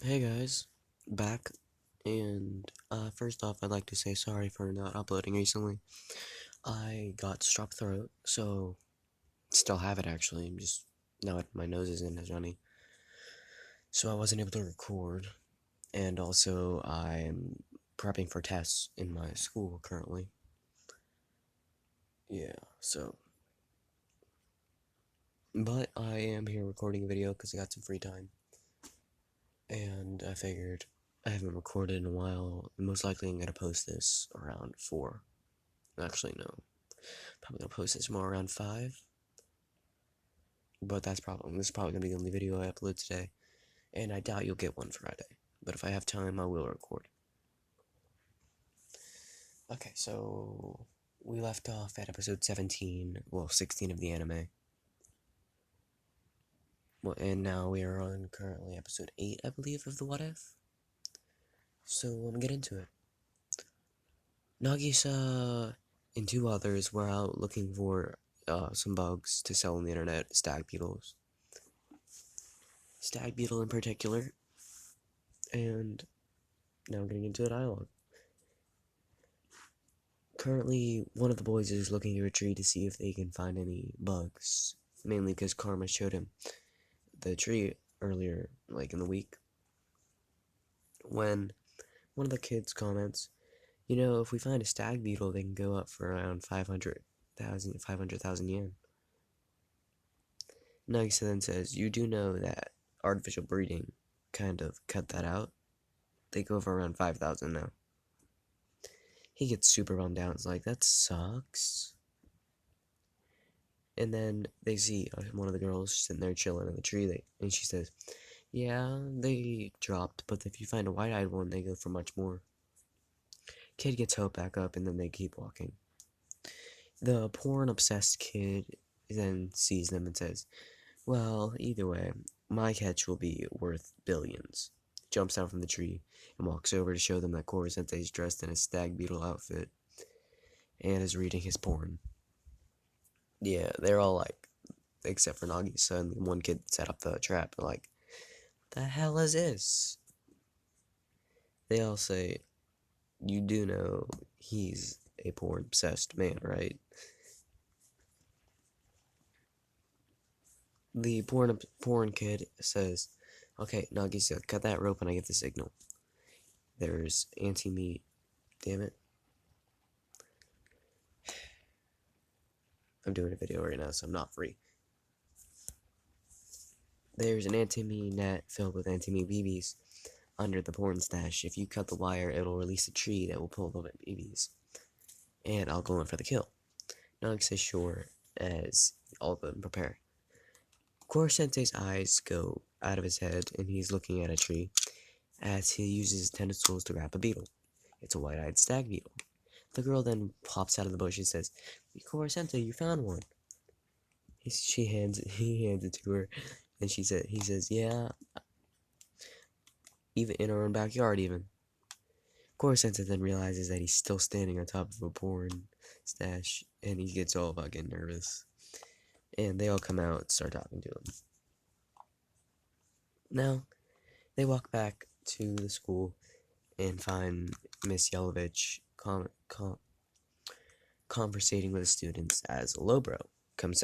Hey guys, back, and first off, I'd like to say sorry for not uploading recently. I got strep throat, so still have it actually. I'm just now my nose isn't as runny, so I wasn't able to record. And also, I'm prepping for tests in my school currently. Yeah, so but I am here recording a video because I got some free time, and I figured I haven't recorded in a while. Most likely, I'm gonna post this around 4. Actually, no. Probably gonna post this more around 5. But this is probably gonna be the only video I upload today. And I doubt you'll get one Friday. But if I have time, I will record. Okay, so we left off at episode 17, well, 16 of the anime. Well, and now we are on currently episode 8, I believe, of the What If. So let me get into it. Nagisa and 2 others were out looking for some bugs to sell on the internet, stag beetles. Stag beetle in particular. And now getting into the dialogue. Currently, one of the boys is looking through a tree to see if they can find any bugs. Mainly because Karma showed him the tree earlier, like in the week. When one of the kids comments, if we find a stag beetle, they can go up for around 500,000 yen. Nagisa then says, you do know that artificial breeding kind of cut that out. They go for around 5,000 now. He gets super bummed out. It's like, that sucks. And then they see one of the girls sitting there chilling in the tree, and she says, yeah, they dropped, but if you find a white-eyed one, they go for much more. Kid gets hope back up, and then they keep walking. The porn-obsessed kid then sees them and says, well, either way, my catch will be worth billions. Jumps out from the tree and walks over to show them that Coruscante is dressed in a stag beetle outfit and is reading his porn. Yeah, they're all like, except for Nagisa and one kid set up the trap, like, the hell is this? They all say, you do know he's a porn-obsessed man, right? The porn kid says, okay, Nagisa, cut that rope and I get the signal. There's anti-me, damn it. I'm doing a video right now, so I'm not free. There's an anti-me net filled with anti-me BBs under the porn stash. If you cut the wire, it'll release a tree that will pull the BBs. And I'll go in for the kill. Nog says sure, as all of them prepare. Coruscante's eyes go out of his head, and he's looking at a tree as he uses his tentacles to grab a beetle. It's a white-eyed stag beetle. The girl then pops out of the bush and says, Coruscante, you found one. He hands it to her, and he says, yeah, even in our own backyard, even. Coruscante then realizes that he's still standing on top of a porn stash, and he gets all fucking nervous. And they all come out and start talking to him. Now, they walk back to the school and find Miss Yelovich conversating with the students as Lobro comes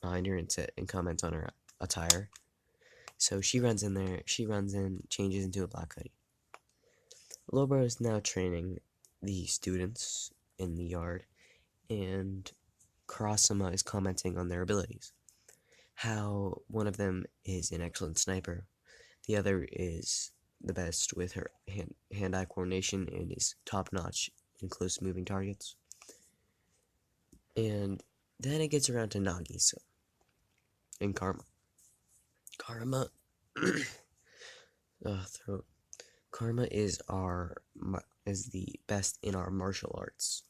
find her and comments on her attire. So she runs in, changes into a black hoodie. Lobro is now training the students in the yard, and Karasuma is commenting on their abilities. How one of them is an excellent sniper, the other is the best with her hand-eye coordination and is top-notch in close moving targets. And then it gets around to Nagisa and Karma. Karma is the best in our martial arts.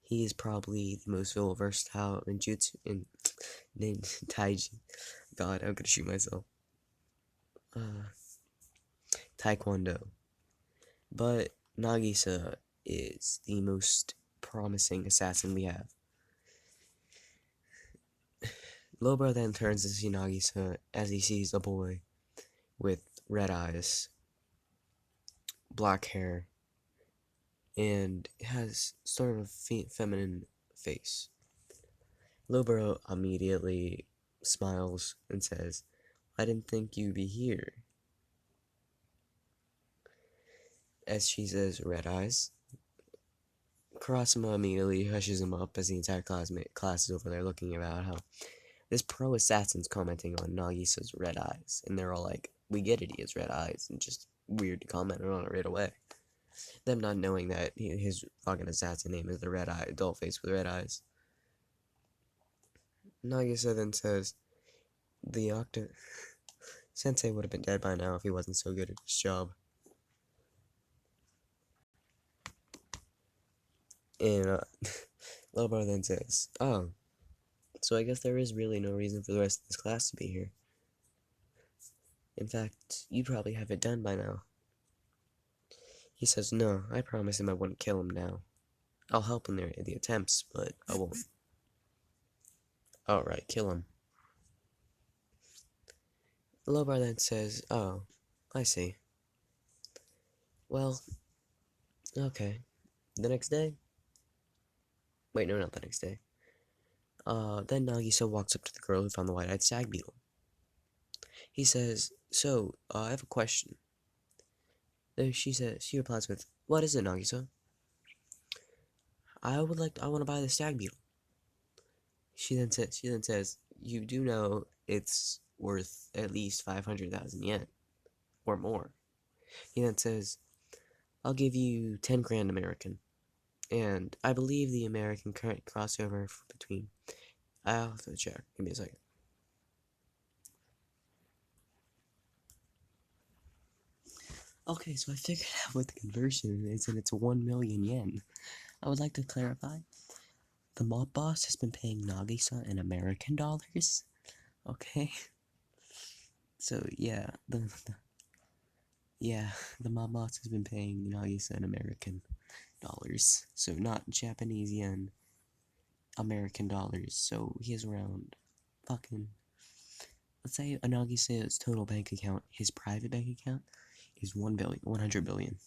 He is probably the most versatile in jutsu in taiji. God, I'm gonna shoot myself. Taekwondo. But Nagisa is the most promising assassin we have. Lobra then turns to see Nagisa as he sees a boy with red eyes black hair, and has sort of feminine face. Lobro immediately smiles and says, "I didn't think you'd be here." As she says, "Red eyes." Karasuma immediately hushes him up as the entire class is over there looking about how this pro assassin's commenting on Nagisa's red eyes, and they're all like, "We get it, he has red eyes," and just weird to comment on it right away. Them not knowing that his fucking assassin name is the Red Eye, doll face with red eyes. Nagisa then says, "The Octa Sensei would have been dead by now if he wasn't so good at his job." And Lobo then says, "Oh, so I guess there is really no reason for the rest of this class to be here. In fact, you probably have it done by now." He says, "No, I promised him I wouldn't kill him now. I'll help in the attempts, but I won't." "Alright, kill him." Lobar then says, "Oh, I see. Well, okay." The next day? Wait, no, not the next day. Then Nagisa walks up to the girl who found the white-eyed stag beetle. He says, "So, I have a question." Then she replies with, "What is it, Nagisa?" I want to buy the stag beetle." She then says, "You do know it's worth at least 500,000 yen, or more." He then says, "I'll give you 10 grand American. And I believe the American current crossover between..." I'll have to check. Give me a second. Okay, so I figured out what the conversion is, and it's 1 million yen. I would like to clarify. The mob boss has been paying Nagisa in American dollars. Okay? So, yeah, the mob boss has been paying Nagisa in American dollars. So, not Japanese yen, American dollars. So, he has around fucking... Let's say Nagisa's total bank account, his private bank account, is 100 billion.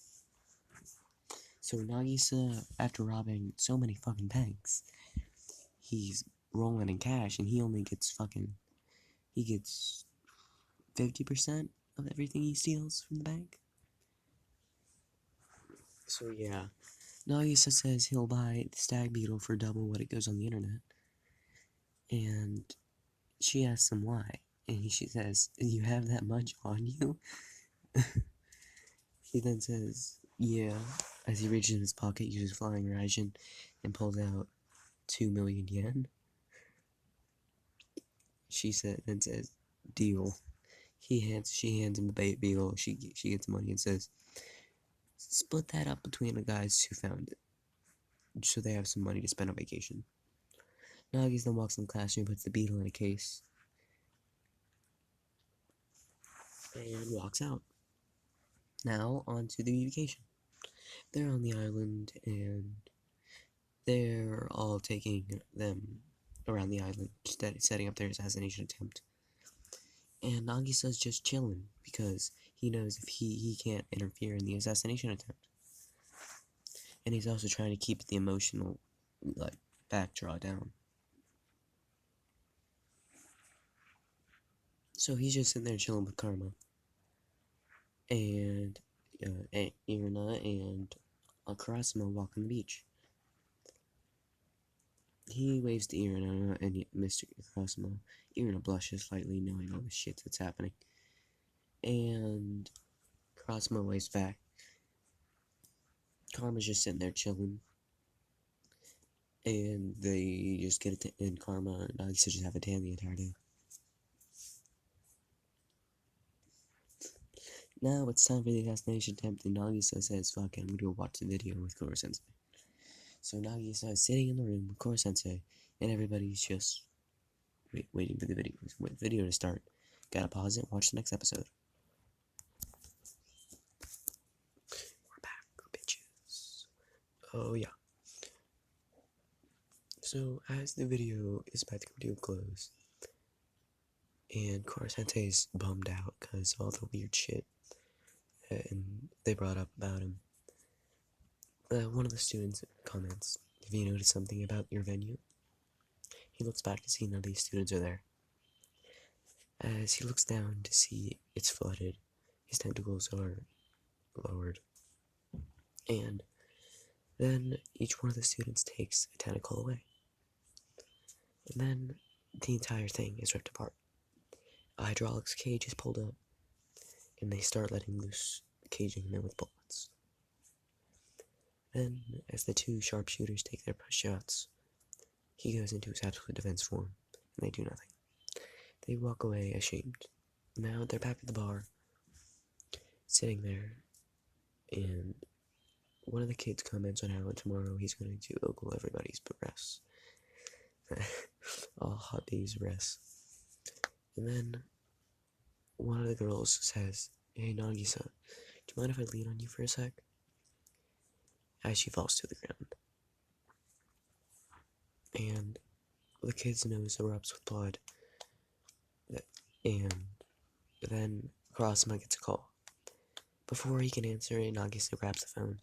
So Nagisa, after robbing so many fucking banks, he's rolling in cash, and he only gets he gets 50% of everything he steals from the bank. So yeah, Nagisa says he'll buy the stag beetle for double what it goes on the internet, and she asks him why, and she says, "You have that much on you?" He then says, "Yeah," as he reaches in his pocket, uses flying ration, and pulls out 2 million yen. Then says, "Deal." She hands him the bait beetle. She gets money and says, "Split that up between the guys who found it, so they have some money to spend on vacation." Nagis then walks in the classroom, puts the beetle in a case, and walks out. Now, on to the vacation. They're on the island, and they're all taking them around the island, setting up their assassination attempt. And Nagisa's just chilling, because he knows if he can't interfere in the assassination attempt. And he's also trying to keep the emotional, backdraw down. So he's just sitting there chilling with Karma. And Irina and Karasuma walk on the beach. He waves to Irina and Mr. Karasuma. Irina blushes slightly, knowing all the shit that's happening. And Karasuma waves back. Karma's just sitting there chilling. And they just get it, and Karma and Nagisa just have a tan the entire day. Now it's time for the assassination attempt, and Nagisa says, "Fuck it, I'm gonna go watch the video with Koro Sensei." So Nagisa is sitting in the room with Koro Sensei, and everybody's just waiting for the video to start. Gotta pause it, watch the next episode. We're back, bitches. Oh yeah. So as the video is about to come to a close, and Koro Sensei's bummed out because all the weird shit and they brought up about him. One of the students comments, "Have you noticed something about your venue?" He looks back to see none of these students are there. As he looks down to see it's flooded, his tentacles are lowered. And then each one of the students takes a tentacle away. And then the entire thing is ripped apart. A hydraulics cage is pulled up, and they start letting loose, caging them with bullets. Then, as the two sharpshooters take their shots, he goes into his absolute defense form, and they do nothing. They walk away ashamed. Now they're back at the bar, sitting there, and one of the kids comments on how tomorrow he's going to ogle everybody's breasts. All hot baby's breasts. And then one of the girls says, "Hey Nagisa, do you mind if I lean on you for a sec?" As she falls to the ground. And the kid's nose erupts with blood. And then Kurasama gets a call. Before he can answer it, Nagisa grabs the phone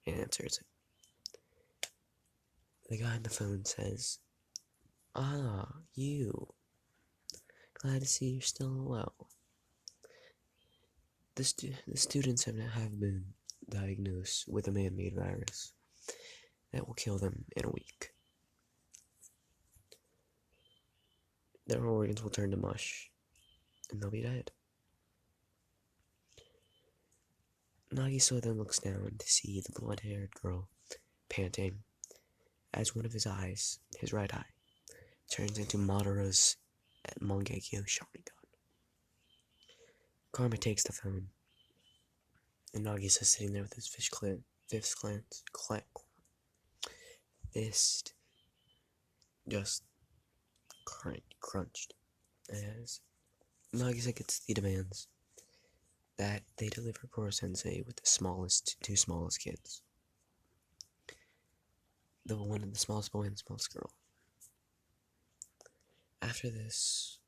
and answers it. The guy on the phone says, "Ah, you. Glad to see you're still well. The students have been diagnosed with a man-made virus that will kill them in a week. Their organs will turn to mush, and they'll be dead." Nagisa then looks down to see the blonde-haired girl panting as one of his eyes, his right eye, turns into Madara's Mangekyo sharingan. Karma takes the phone, and Nagisa's sitting there with his fist just crunched as Nagisa gets the demands that they deliver Koro-sensei with the two smallest kids. The smallest boy and the smallest girl. After this,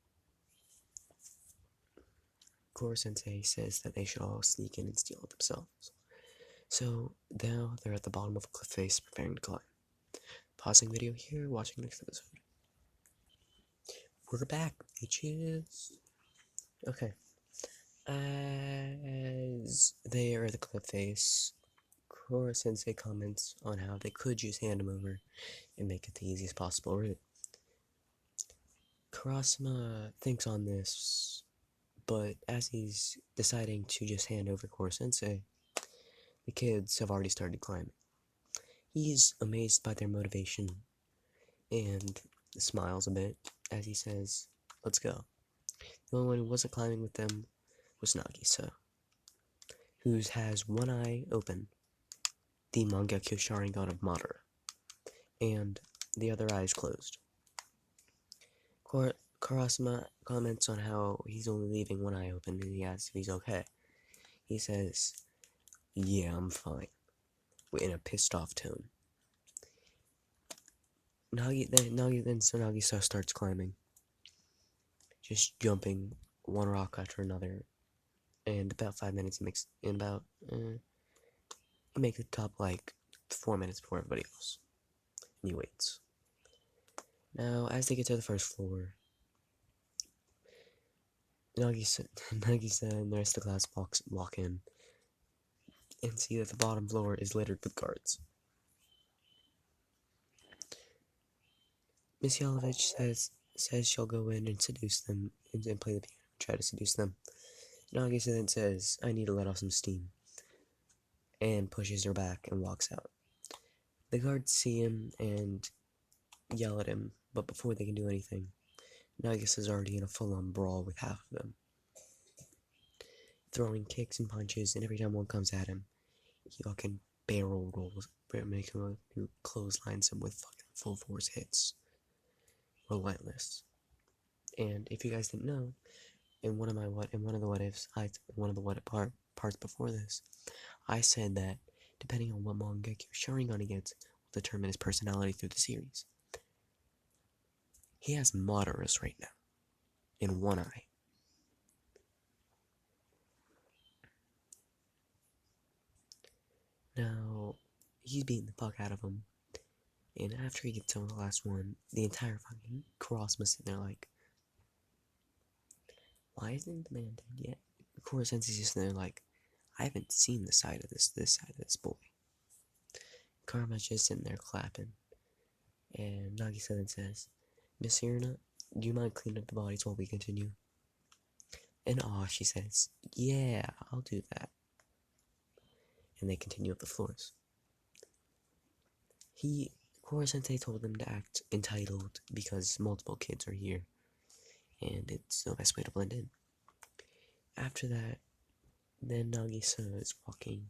Koro-sensei says that they should all sneak in and steal it themselves. So now they're at the bottom of a cliff face preparing to climb. Pausing video here, watching next episode. We're back, bitches. Okay. As they are at the cliff face, Koro-sensei comments on how they could just hand him over and make it the easiest possible route. Kurasama thinks on this, but as he's deciding to just hand over Koro-sensei, the kids have already started climbing. He's amazed by their motivation and smiles a bit as he says, "Let's go." The only one who wasn't climbing with them was Nagisa, who has one eye open, the Mangekyo Sharingan of Madara, and the other eye is closed. Kurasama comments on how he's only leaving one eye open, and he asks if he's okay. He says, "Yeah, I'm fine," in a pissed off tone. Nagisa starts climbing, just jumping one rock after another, and about 5 minutes he makes the top like 4 minutes before everybody else, and he waits. Now, as they get to the first floor, Nagisa and the rest of the class walk in and see that the bottom floor is littered with guards. Miss Yalovich says she'll go in and seduce them and play the piano, try to seduce them. Nagisa then says, "I need to let off some steam," and pushes her back and walks out. The guards see him and yell at him, but before they can do anything, Nagisa's already in a full-on brawl with half of them, throwing kicks and punches, and every time one comes at him, he fucking barrel rolls, clotheslines him with fucking full force hits. Relentless. And if you guys didn't know, in one of the what parts before this, I said that depending on what Mangekyo Sharingan he gets will determine his personality through the series. He has Madara's right now in one eye. Now, he's beating the fuck out of him. And after he gets on the last one, the entire fucking cross must sit there like, why isn't the man dead yet? Of course, since he's just there like, I haven't seen the side of this side of this boy. Karma's just sitting there clapping. And Nagisa then says, Miss Irina, do you mind cleaning up the bodies while we continue? And she says, yeah, I'll do that. And they continue up the floors. Koro-sensei told them to act entitled because multiple kids are here, and it's the best way to blend in. After that, then Nagisa is walking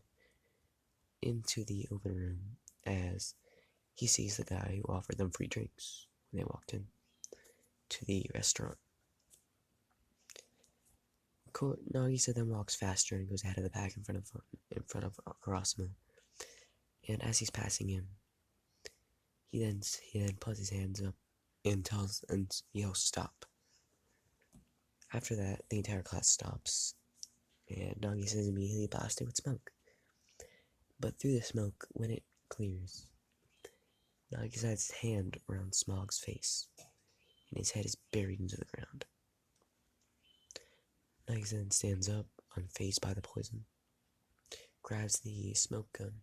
into the open room as he sees the guy who offered them free drinks when they walked in to the restaurant. Nagisa then walks faster and goes ahead of the pack in front of Karasuno. And as he's passing him, he then puts his hands up and yells stop. After that, the entire class stops, and Nagisa is immediately blasted with smoke. But through the smoke, when it clears, Nagisa has his hand around Smog's face, and his head is buried into the ground. Nagisa then stands up, unfazed by the poison, grabs the smoke gun,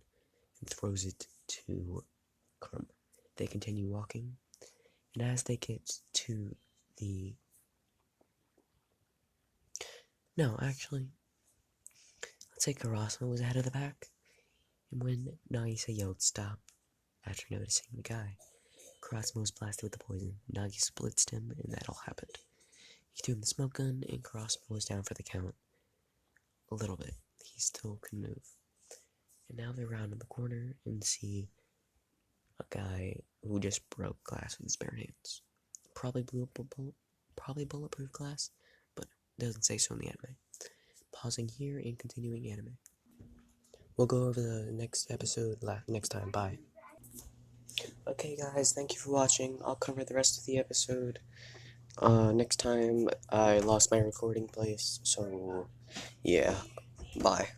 and throws it to Karma. They continue walking, and as they get to the... No, actually, let's say Karasuno was ahead of the pack, and when Nagisa yelled stop after noticing the guy, Karasuno was blasted with the poison. Nagisa blitzed him, and that all happened. He threw him the smoke gun, and Karasuno was down for the count. A little bit. He still can move. And now they're round in the corner and see a guy who just broke glass with his bare hands. Probably bulletproof glass, but doesn't say so in the anime. Pausing here and continuing anime. We'll go over the next episode next time. Bye. Okay, guys, thank you for watching. I'll cover the rest of the episode next time. I lost my recording place, so yeah, bye.